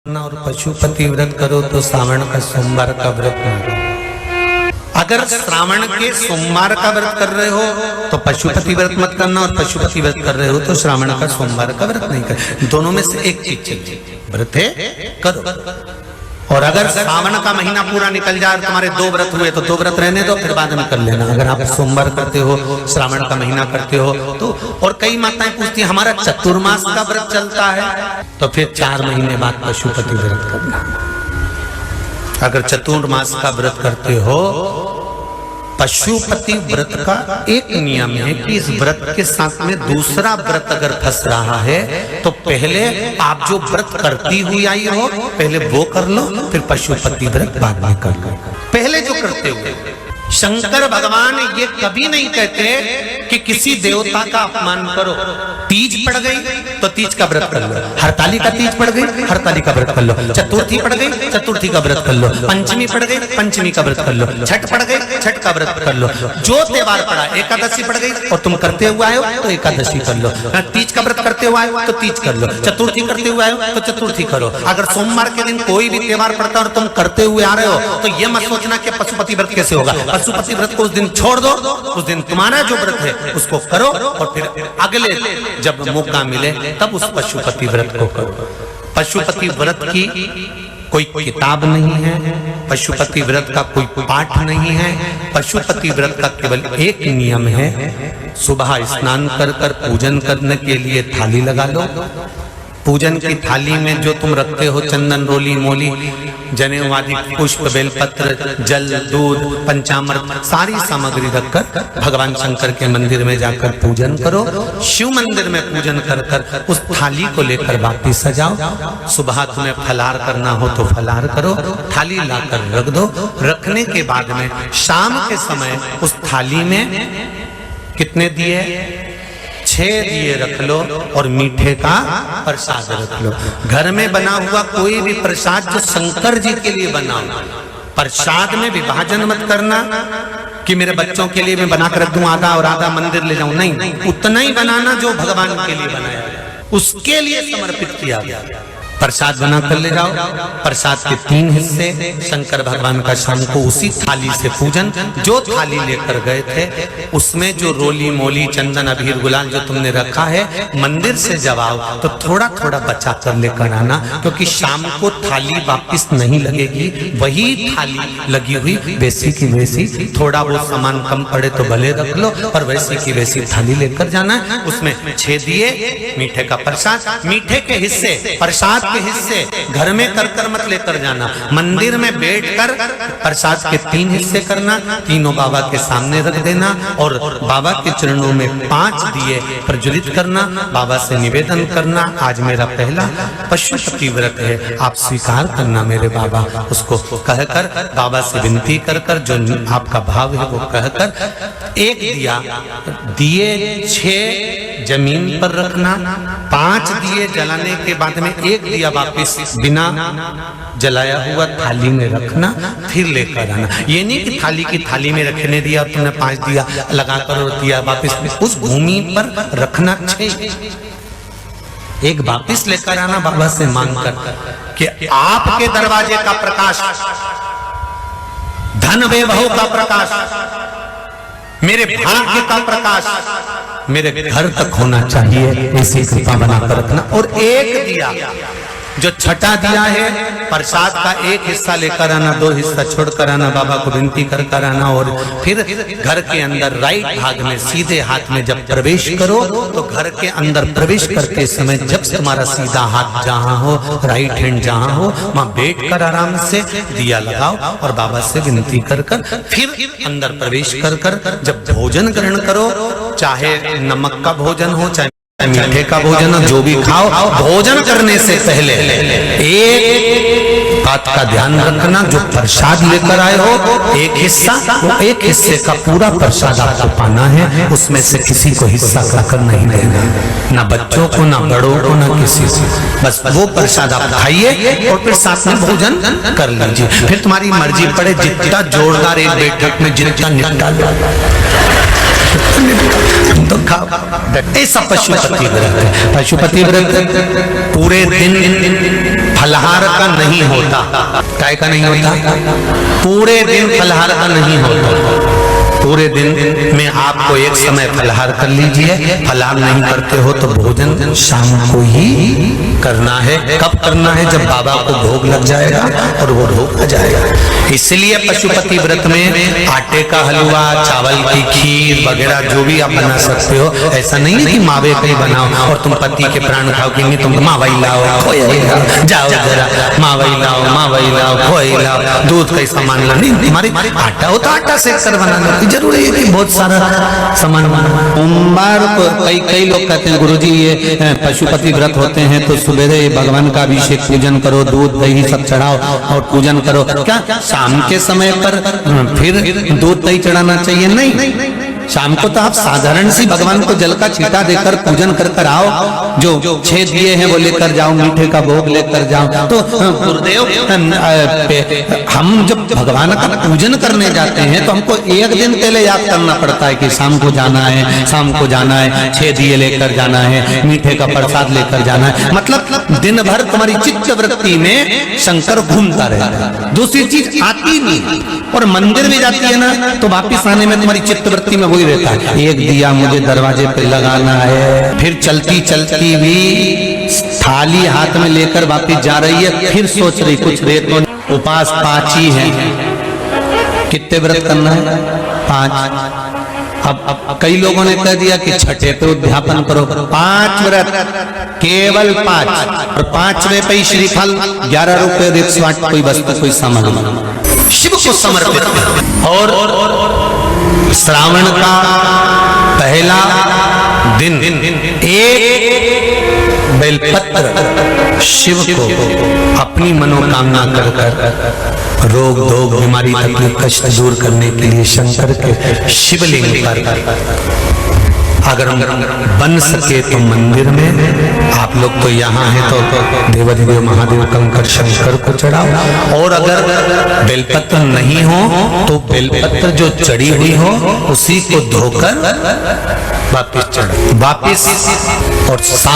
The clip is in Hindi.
और पशुपति व्रत करो तो श्रावण का सोमवार का व्रत न करो। अगर श्रावण के सोमवार का व्रत कर रहे हो तो पशुपति व्रत मत करना, और पशुपति व्रत कर रहे हो तो श्रावण का सोमवार का व्रत नहीं करना। दोनों में से एक चीज चाहिए, व्रत है करो। और अगर श्रावण का महीना पूरा निकल जाए तुम्हारे दो व्रत हुए तो दो व्रत रहने दो, फिर बाद में कर लेना। अगर आप सोमवार करते हो, श्रावण का महीना करते हो तो, और कई माताएं पूछती हैं हमारा चतुर्मास का व्रत चलता है तो फिर 4 महीने बाद पशुपति व्रत करना। अगर चतुर्मास का व्रत करते हो, पशुपति व्रत का एक नियम है कि इस व्रत के साथ में दूसरा व्रत अगर फंस रहा है तो पहले आप जो व्रत करती हुई आई हो पहले वो कर लो, फिर पशुपति व्रत बाद में कर लो। पहले जो करते हुए शंकर भगवान ये कभी नहीं कहते कि किसी देवता का अपमान करो। तीज पड़ गई तो तीज का व्रत कर लो, हरताली का तीज पड़ गई हरताली का व्रत कर लो, चतुर्थी पड़ गई चतुर्थी का व्रत कर लो, पंचमी पड़ गई पंचमी का व्रत कर लो, छठ पड़ गई छठ का व्रत कर लो। जो त्योहार पड़ा, एकादशी पड़ गई और तुम करते हुए आए हो तो एकादशी कर लो, तीज का व्रत करते हुए आए हो तो तीज कर लो, चतुर्थी करते हुए आए हो तो चतुर्थी करो। अगर सोमवार के दिन कोई भी त्योहार पड़ता है और तुम करते हुए आ रहे हो तो ये मत सोचना कि पशुपति व्रत कैसे होगा। पशुपति व्रत को उस दिन छोड़ दो, उस दिन तुम्हारा जो व्रत है उसको करो, और फिर अगले जब मौका मिले तब उस पशुपति व्रत को करो। पशुपति व्रत की कोई किताब नहीं है, पशुपति व्रत का कोई पाठ नहीं है। पशुपति व्रत का केवल एक नियम है, सुबह स्नान कर कर पूजन करने के लिए थाली लगा लो। पूजन की थाली में जो तुम रखते हो चंदन रोली मोली जनेऊ पुष्प बेलपत्र जल दूध पंचामृत सारी सामग्री रखकर भगवान शंकर के मंदिर में जाकर पूजन करो। शिव मंदिर में पूजन कर कर उस थाली को लेकर वापिस सजाओ। सुबह तुम्हें फलाहार करना हो तो फलाहार करो, थाली लाकर रख दो। रखने के बाद में शाम के समय उस थाली में कितने दिए, 6 दिए रख लो और मीठे का प्रसाद रख लो। घर में बना हुआ कोई भी प्रसाद जो शंकर जी के लिए बना हो, प्रसाद में विभाजन मत करना कि मेरे बच्चों के लिए मैं बना कर रख दूं आधा और आधा मंदिर ले जाऊं, नहीं, उतना ही बनाना जो भगवान के लिए बनाया उसके लिए समर्पित किया गया। प्रसाद बना कर ले जाओ। प्रसाद के 3 हिस्से, शंकर भगवान का शाम को उसी थाली से पूजन। जो थाली लेकर गए थे उसमें जो रोली मोली चंदन अबीर गुलाल जो तुमने रखा है, मंदिर से जब आओ तो थोड़ा थोड़ा बचा कर लेकर आना, क्योंकि शाम को थाली वापिस नहीं लगेगी, वही थाली लगी हुई वैसी की वैसी। थोड़ा वो सामान कम पड़े तो भले रख लो, पर वैसी की वैसी थाली लेकर जाना। उसमें 6 दिए, मीठे का प्रसाद, मीठे के हिस्से प्रसाद के हिस्से घर में कर मत लेकर जाना, मंदिर में बैठकर प्रसाद के 3 हिस्से करना, तीनों बाबा के सामने रख देना और बाबा के चरणों में 5 दिए प्रज्वलित करना, बाबा से निवेदन करना आज मेरा पहला पशुपति व्रत है, आप स्वीकार करना मेरे बाबा। उसको कहकर बाबा से विनती कर कर जो आपका भाव है वो कहकर 1 दिया, दिए 6 जमीन पर रखना, 5 दिए जलाने के बाद में 1 दिया वापिस बिना जलाया हुआ थाली में रखना, फिर लेकर आना। ये नहीं कि थाली की थाली में रखने दिया और तुमने 5 दिया लगाकर और दिया वापिस, उस भूमि पर रखना 6। एक वापिस लेकर आना बाबा से मांगकर कि आपके दरवाजे का प्रकाश, धन वैभव का प्रकाश, मेरे भाग्य का प्रकाश मेरे घर तक होना चाहिए, ऐसी कृपा बनाकर रखना। और 1 दिया जो छठा दिया है प्रसाद का 1 हिस्सा लेकर आना, 2 हिस्सा छोड़कर आना, बाबा को विनती कर आना। और फिर घर के अंदर राइट भाग में सीधे हाथ में जब प्रवेश करो तो घर के अंदर प्रवेश करते समय जब तुम्हारा सीधा हाथ जहां हो, राइट हैंड जहां हो, वहां बैठकर आराम से दिया लगाओ और बाबा से विनती कर फिर अंदर प्रवेश कर जब भोजन ग्रहण करो, चाहे नमक का भोजन हो चाहे मीठे का भोजन हो, जो भी खाओ, भोजन करने से पहले एक बात का ध्यान रखना, जो प्रसाद लेकर आए हो 1 हिस्सा, वो 1 हिस्से का पूरा प्रसाद आपको पाना है, उसमें से किसी को हिस्सा खाकर नहीं देना, ना बच्चों को ना बड़ों को ना किसी से, बस वो प्रसाद आप खाइए और फिर साथ में भोजन कर लीजिए। फिर तुम्हारी मर्जी पड़े जितना जोरदार एक बैठक में जितना निपटा लो तो खाओ। ऐसा पशुपति व्रत है। पशुपति व्रत पूरे दिन फलाहार का नहीं होता। काय का नहीं होता? पूरे दिन फलाहार का नहीं होता। पूरे दिन में आपको एक समय फलाहार कर लीजिए। फलाहार नहीं करते हो तो भोजन शाम को ही करना है। कब करना है? जब बाबा को भोग लग जाएगा और वो भोग आ जाएगा। इसलिए पशुपति व्रत में आटे का हलवा, चावल की खीर वगैरह जो भी आप बना सकते हो। ऐसा नहीं है कि मावे पे बनाओ और तुम पति के प्राण खाओ कि नहीं, तुम मावई लाओ, खोई लाओ, जाओ जरा मावई लाओ, खोई लाओ, दूध का सामान ला। नहीं, हमारे आटा हो तो आटा सेक कर बनाना, जरूरी है कि बहुत सारा सामान। सोमवार को कई लोग कहते हैं गुरुजी ये पशुपति व्रत होते हैं तो सवेरे भगवान का अभिषेक पूजन करो, दूध दही सब चढ़ाओ और पूजन करो। क्या शाम के समय पर फिर दूध दही चढ़ाना चाहिए? नहीं, शाम को तो आप साधारण सी भगवान को जल का छींटा देकर पूजन कर कर आओ। जो 6 दिए हैं वो लेकर जाओ, मीठे का भोग लेकर जाओ। तो गुरुदेव हम जब भगवान का पूजन करने जाते हैं तो हमको एक दिन पहले याद करना पड़ता है कि शाम को जाना है, शाम को जाना है, 6 दिए लेकर जाना है, मीठे का प्रसाद लेकर जाना है। मतलब दिन भर तुम्हारी चित्त वृत्ति में शंकर घूमता रहता है, दूसरी चीज आती नहीं। और मंदिर में जाती है ना तो वापिस आने में तुम्हारी चित्त वृत्ति में वही रहता है, एक दिया मुझे दरवाजे पे लगाना है। फिर चलती चलती भी थाली हाथ में लेकर वापिस जा रही है, फिर सोच रही कुछ देर तो उपास 5 ही है। कितने व्रत करना है? 5। अब कई लोगों ने कह दिया कि छठे पे उद्यापन करो। 5 व्रत, केवल 5। और 5वें पे ही श्रीफल 11 रुपये 108 कोई वस्तु कोई सामग्री शिव को समर्पित। और श्रावण का पहला दिन एक बेलपत्र शिव को अपनी मनोकामना कर कर रोग धोग बीमारी तकलीफ कष्ट दूर करने के लिए शंकर के शिवलिंग पर अगर बन सके तो मंदिर में, आप लोग तो यहाँ हैं तो देवाधिदेव महादेव कंकर शंकर को चढ़ाओ। और अगर बेलपत्र नहीं हो तो बेलपत्र जो चढ़ी हुई हो उसी को धोकर वापिस चढ़ाओ। वापिस और